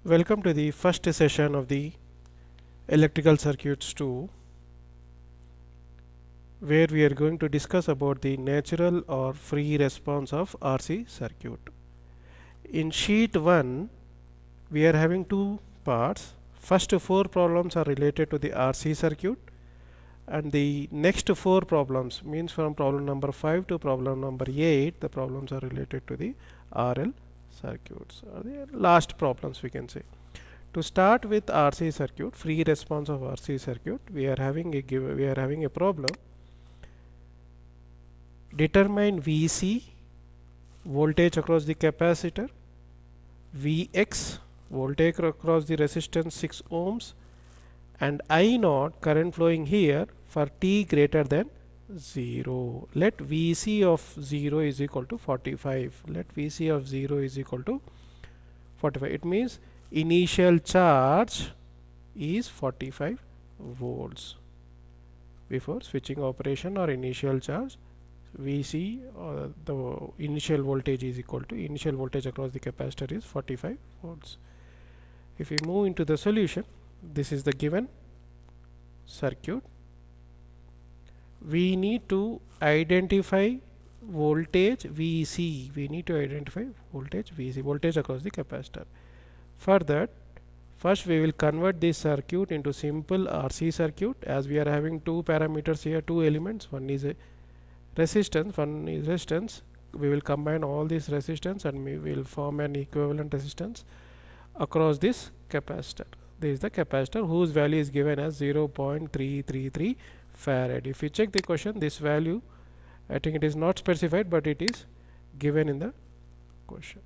Welcome to the first session of the Electrical Circuits 2, where we are going to discuss about the natural or free response of RC circuit. In sheet 1, we are having two parts. First four problems are related to the RC circuit, and the next four problems means from problem number 5 to problem number 8, the problems are related to the RL circuits, or the last problems we can say. To start with RC circuit, free response of RC circuit, we are having a problem. Determine VC, voltage across the capacitor, Vx, voltage across the resistance 6 ohms, and I naught, current flowing here, for t greater than 0. Let Vc of 0 is equal to 45. Let Vc of 0 is equal to 45. It means initial charge is 45 volts. Before switching operation or initial charge, Vc, the initial voltage is equal to initial voltage across the capacitor is 45 volts. If we move into the solution, this is the given circuit. We need to identify voltage Vc. We need to identify voltage Vc, voltage across the capacitor. For that, first we will convert this circuit into simple RC circuit, as we are having two parameters here, two elements. One is a resistance, one is resistance. We will combine all this resistance and we will form an equivalent resistance across this capacitor. This is the capacitor whose value is given as 0.333 farad. If you check the question, this value, I think it is not specified, but it is given in the question.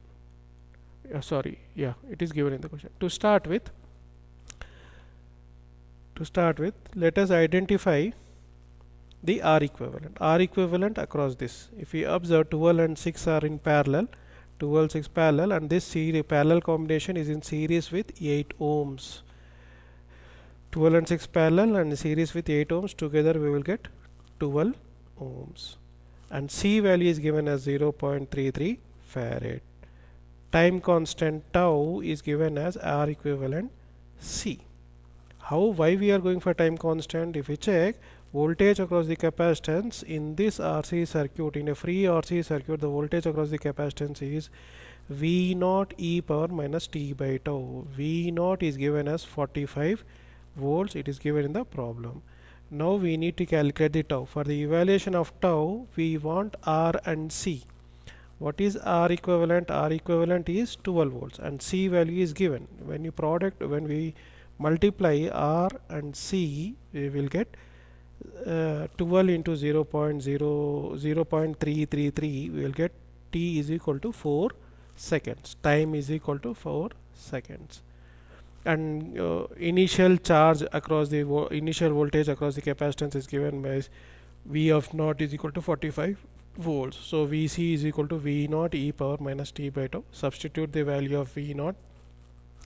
It is given in the question. To start with, let us identify the R equivalent. R equivalent across this. If we observe, 12 and 6 are in parallel, 12 6 parallel, and this parallel combination is in series with 8 ohms. 12 and 6 parallel and series with 8 ohms, together we will get 12 ohms, and C value is given as 0.33 farad. Time constant tau is given as R equivalent C. Why we are going for time constant? If we check voltage across the capacitance in this RC circuit, in a free RC circuit, the voltage across the capacitance is V naught e power minus t by tau. V naught is given as 45 volts. It is given in the problem. Now we need to calculate the tau. For the evaluation of tau, we want R and C. What is R equivalent? R equivalent is 12 volts and C value is given. When we multiply R and C, we will get 12 into 0.333, we will get t is equal to 4 seconds. Time is equal to 4 seconds. And initial charge across the initial voltage across the capacitance is given by V of naught is equal to 45 volts. So Vc is equal to V naught e power minus t by tau. Substitute the value of V naught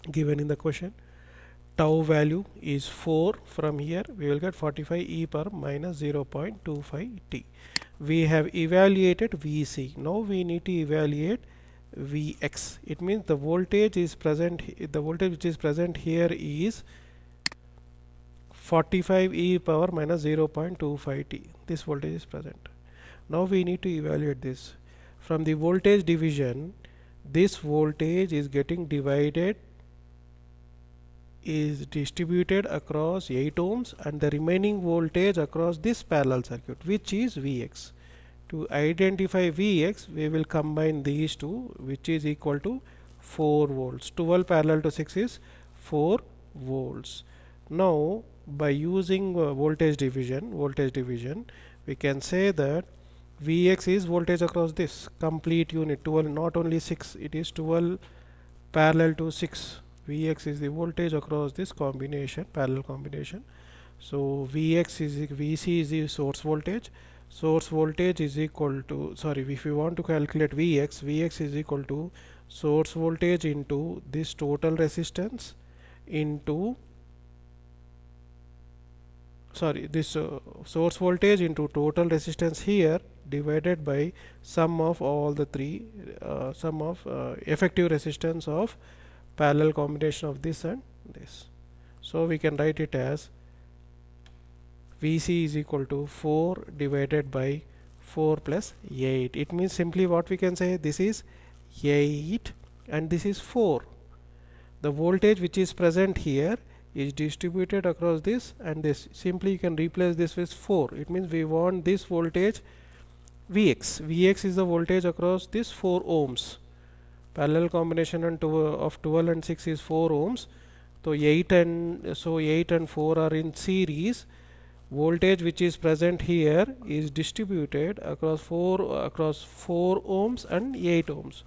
given in the question. Tau value is 4. From here we will get 45 e power minus 0.25 t. We have evaluated Vc. Now we need to evaluate Vx. It means the voltage is present, the voltage which is present here is 45 e power minus 0.25 t. This voltage is present. Now we need to evaluate this. From the voltage division, this voltage is getting distributed across 8 ohms, and the remaining voltage across this parallel circuit, which is Vx. To identify Vx, we will combine these two, which is equal to 4 volts. 12 parallel to 6 is 4 volts. Now by using voltage division, we can say that Vx is voltage across this complete unit, 12, not only 6, it is 12 parallel to 6. Vx is the voltage across this combination, parallel combination. So Vc is the source voltage. Source voltage is equal to, if you want to calculate Vx is equal to source voltage into this total resistance into source voltage into total resistance here divided by sum of all the three, sum of effective resistance of parallel combination of this and this. So we can write it as VC is equal to 4 divided by 4 plus 8. It means simply what we can say, this is 8 and this is 4. The voltage which is present here is distributed across this and this. Simply you can replace this with 4. It means we want this voltage Vx. Vx is the voltage across this 4 ohms. Parallel combination and of 12 and 6 is 4 ohms. So 8 and 4 are in series. Voltage which is present here is distributed across 4 ohms and 8 ohms.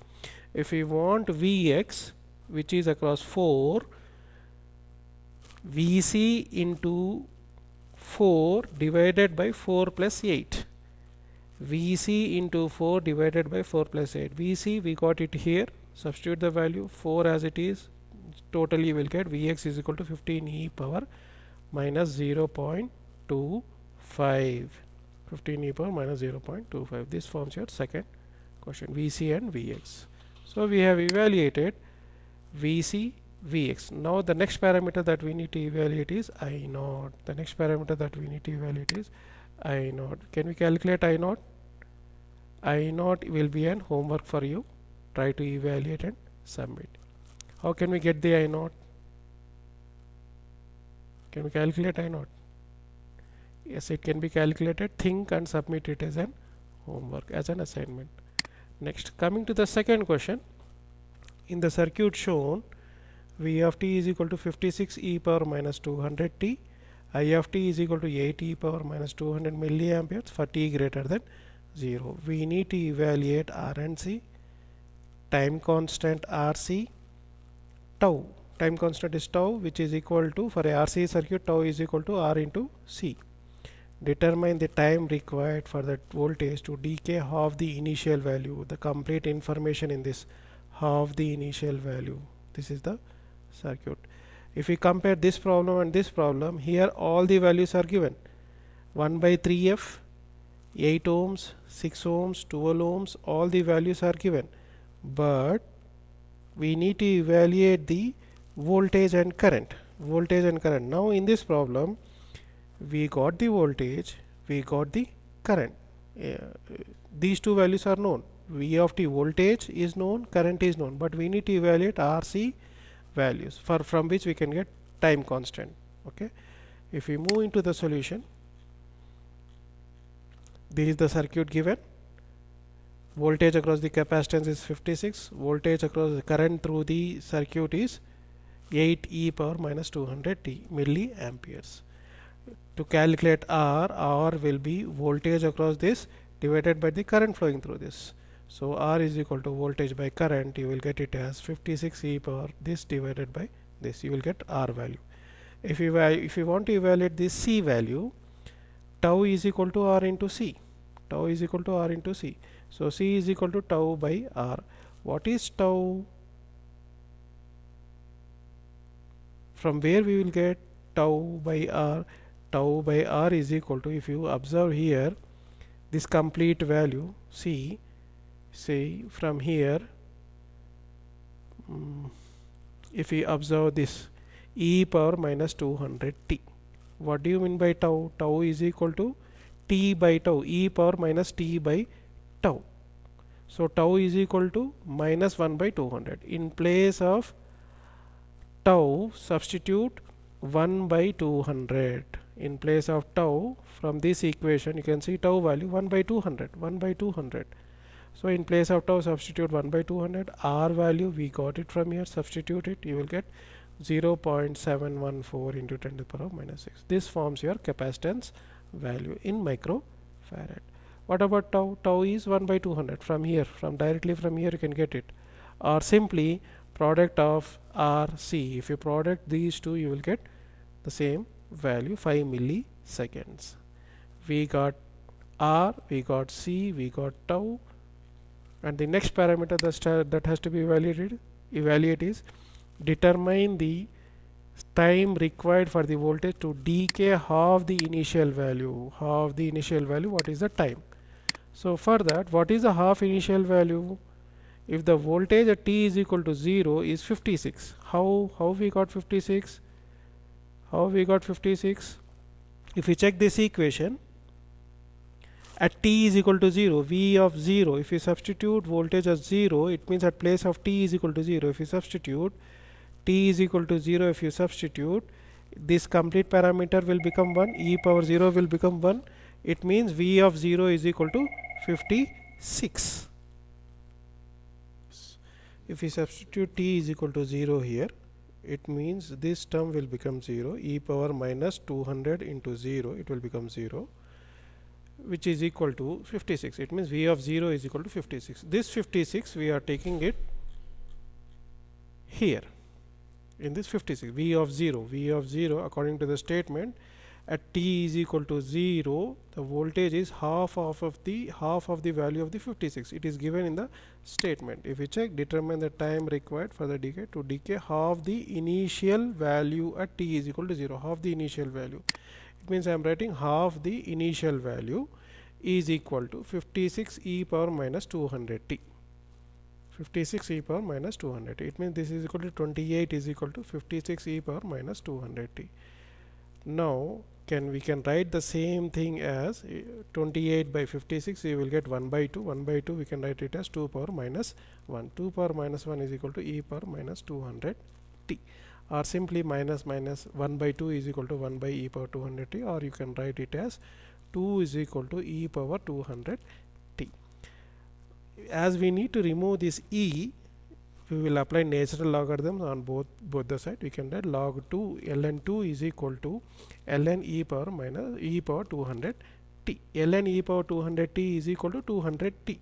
If we want Vx, which is across 4, Vc into 4 divided by 4 plus 8. Vc into 4 divided by 4 plus 8. Vc we got it here. Substitute the value 4 as it is. Totally you will get Vx is equal to 15 e power minus 0.25. 15 e power minus 0.25. This forms your second question, Vc and Vx. So we have evaluated Vc, Vx. Now the next parameter that we need to evaluate is I naught. The next parameter that we need to evaluate is I naught. Can we calculate I naught? I naught will be an homework for you. Try to evaluate and submit. How can we get the I naught? Can we calculate I naught? Yes, it can be calculated. Think and submit it as an homework, as an assignment. Next, coming to the second question. In the circuit shown, V of t is equal to 56 e power minus 200 t. I of t is equal to 8 e power minus 200 milliamperes for t greater than 0. We need to evaluate R and C, time constant RC, tau. Time constant is tau, which is equal to, for a RC circuit, tau is equal to R into C. Determine the time required for that voltage to decay half the initial value. The complete information in this, half the initial value. This is the circuit. If we compare this problem and this problem, here all the values are given. 1 by 3f, 8 ohms, 6 ohms, 12 ohms, all the values are given. But we need to evaluate the voltage and current. Now in this problem, we got the voltage, we got the current. These two values are known. V of t voltage is known, current is known, but we need to evaluate RC values from which we can get time constant. Okay. If we move into the solution, this is the circuit given. Voltage across the capacitance is 56. Voltage across the current through the circuit is 8 e power minus 200 t milliamperes. To calculate R will be voltage across this divided by the current flowing through this. So R is equal to voltage by current. You will get it as 56 e power this divided by this. You will get R value. If you want to evaluate this C value, tau is equal to R into C. Tau is equal to R into C. So C is equal to tau by R. What is tau? From where we will get tau by R? Tau by R is equal to, if you observe here, this complete value C, say from here, if we observe this e power minus 200 t. What do you mean by tau? Tau is equal to t by tau, e power minus t by tau. So tau is equal to minus 1 by 200. In place of tau, substitute 1 by 200. In place of tau, from this equation you can see tau value 1 by 200. 1 by 200. So in place of tau, substitute 1 by 200. R value we got it from here. Substitute it. You will get 0.714 into 10 to the power minus 6. This forms your capacitance value in microfarad. What about tau? Tau is 1 by 200. From here, directly from here you can get it. Or simply product of R, C. If you product these two, you will get the same value, 5 milliseconds. We got R, we got C, we got tau, and the next parameter that has to be evaluated is determine the time required for the voltage to decay half the initial value. Half the initial value, what is the time? So for that, what is the half initial value? if the voltage at t is equal to 0 is 56. How we got 56? How we got 56? If we check this equation, at t is equal to 0, v of 0, if you substitute voltage as 0, it means at place of t is equal to 0, if you substitute t is equal to 0, if you substitute, this complete parameter will become 1, e power 0 will become 1. It means v of 0 is equal to 56. If we substitute t is equal to 0 here, it means this term will become 0, e power minus 200 into 0, it will become 0, which is equal to 56. It means v of 0 is equal to 56. This 56 we are taking it here in this 56. v of 0 according to the statement, at t is equal to 0, the voltage is half of the value of the 56. It is given in the statement. If we check, determine the time required for the decay to decay half the initial value at t is equal to 0. Half the initial value. It means I am writing half the initial value is equal to 56 e power minus 200 t. 56 e power minus 200 t. It means this is equal to 28 is equal to 56 e power minus 200 t. Now we can write the same thing as 28 by 56, we will get 1 by 2. 1 by 2 we can write it as 2 power minus 1. 2 power minus 1 is equal to e power minus 200 t, or simply minus 1 by 2 is equal to 1 by e power 200 t, or you can write it as 2 is equal to e power 200 t. As we need to remove this e, we will apply natural logarithms on both the side. We can write log 2 ln2 is equal to ln e power minus e power 200 t. ln e power 200 t is equal to 200 t.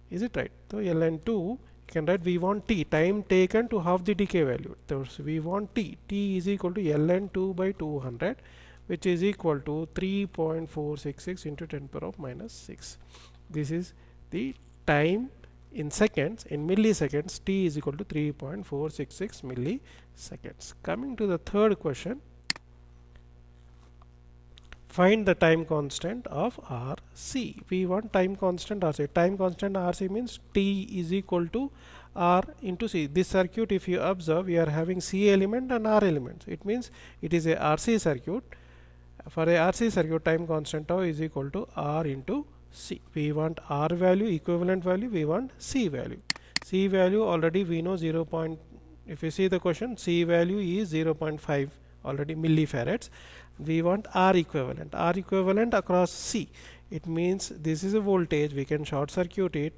Is it right? So ln2, you can write, we want t, time taken to half the decay value. So we want t is equal to ln2 by 200, which is equal to 3.466 into 10 power of minus 6. This is the time in seconds. In milliseconds, t is equal to 3.466 milliseconds. Coming to the third question, find the time constant of RC. We want time constant RC. Time constant RC means t is equal to R into C. This circuit, if you observe, we are having C element and R elements. It means it is a RC circuit. For a RC circuit, time constant tau is equal to R into C. We want R value, equivalent value, we want C value. C value already we know 0. If you see the question, C value is 0.5 already millifarads. We want R equivalent. R equivalent across C. It means this is a voltage, we can short circuit it.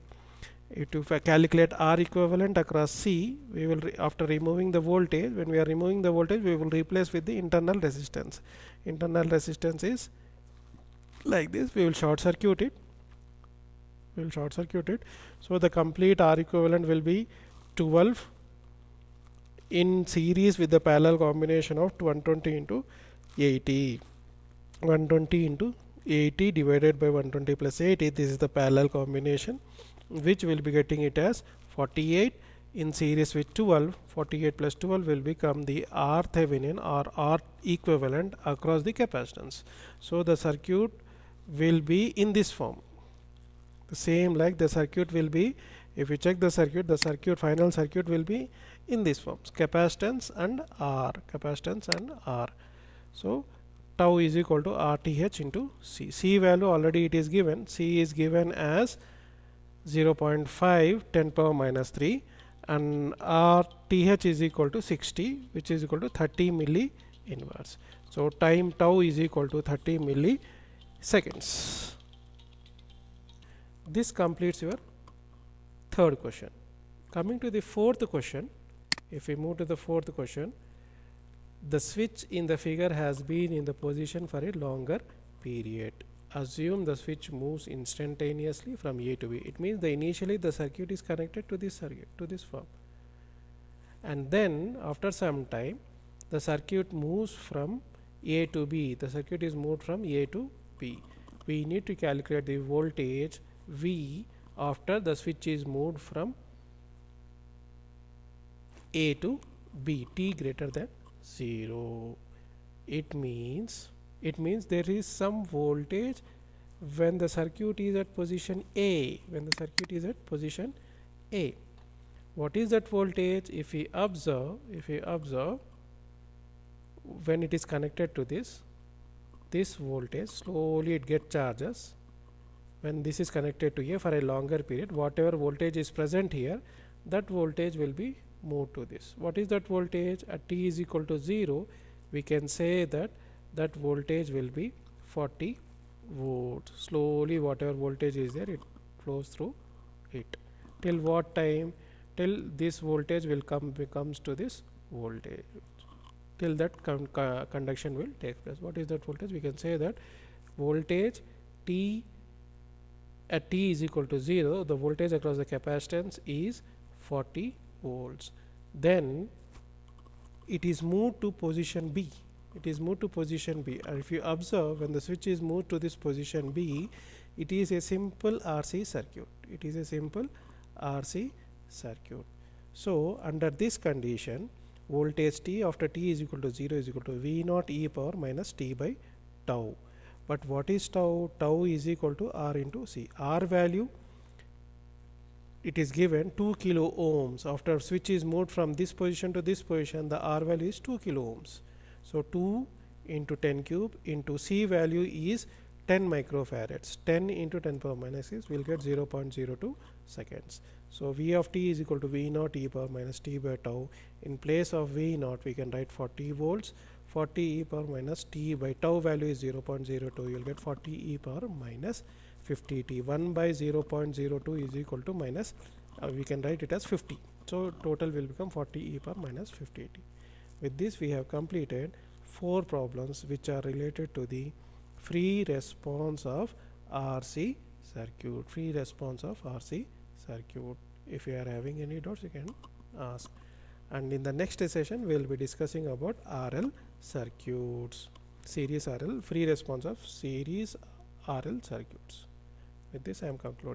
To calculate R equivalent across C, we will after removing the voltage, when we are removing the voltage, we will replace with the internal resistance. Internal resistance is like this. We will short circuit it. So the complete R equivalent will be 12 in series with the parallel combination of 120 into 80. 120 into 80 divided by 120 plus 80. This is the parallel combination, which will be getting it as 48 in series with 12. 48 plus 12 will become the R Thevenin or R equivalent across the capacitance. So the circuit will be in this form. The same like the circuit will be, if you check the circuit final circuit will be in this forms, capacitance and R. So tau is equal to RTh into C. C value already it is given. C is given as 0.5 10 power minus 3, and RTh is equal to 60, which is equal to 30 milli inverse. So time tau is equal to 30 milliseconds. This completes your third question. Coming to the fourth question, if we move to the fourth question, the switch in the figure has been in the position for a longer period. Assume the switch moves instantaneously from A to B. It means initially the circuit is connected to this form, and then after some time the circuit moves from A to B. The circuit is moved from A to B. We need to calculate the voltage V after the switch is moved from A to B, t greater than 0. It means there is some voltage when the circuit is at position A. A. What is that voltage? If we observe, when it is connected to this voltage, slowly it gets charges. When this is connected to here for a longer period, whatever voltage is present here, that voltage will be moved to this. What is that voltage? At t is equal to 0, we can say that that voltage will be 40 volts. Slowly whatever voltage is there, it flows through it. Till what time? Till this voltage will becomes to this voltage. Till that conduction will take place. What is that voltage? We can say that voltage T at t is equal to 0, the voltage across the capacitance is 40 volts. Then it is moved to position B. It is moved to position B, and if you observe, when the switch is moved to this position B, it is a simple RC circuit. It is a simple RC circuit. So under this condition, voltage T after t is equal to 0 is equal to V naught e power minus t by tau. But what is tau? Tau is equal to R into C. R value, it is given 2 kilo ohms. After switch is moved from this position to this position, the R value is 2 kilo ohms. So 2 into 10 cube into C value is 10 microfarads. 10 into 10 power minus 6 will get 0.02 seconds. So V of t is equal to V naught e power minus t by tau. In place of V naught, we can write 40 volts. 40 e power minus t by tau value is 0.02. You will get 40 e power minus 50 t. 1 by 0.02 is equal to minus, we can write it as 50. So total will become 40 e power minus 50 t. With this, we have completed 4 problems which are related to the free response of RC circuit. Free response of RC circuit. If you are having any doubts, you can ask. And in the next session, we will be discussing about RL circuits, series RL, free response of series RL circuits. With this, I am concluding.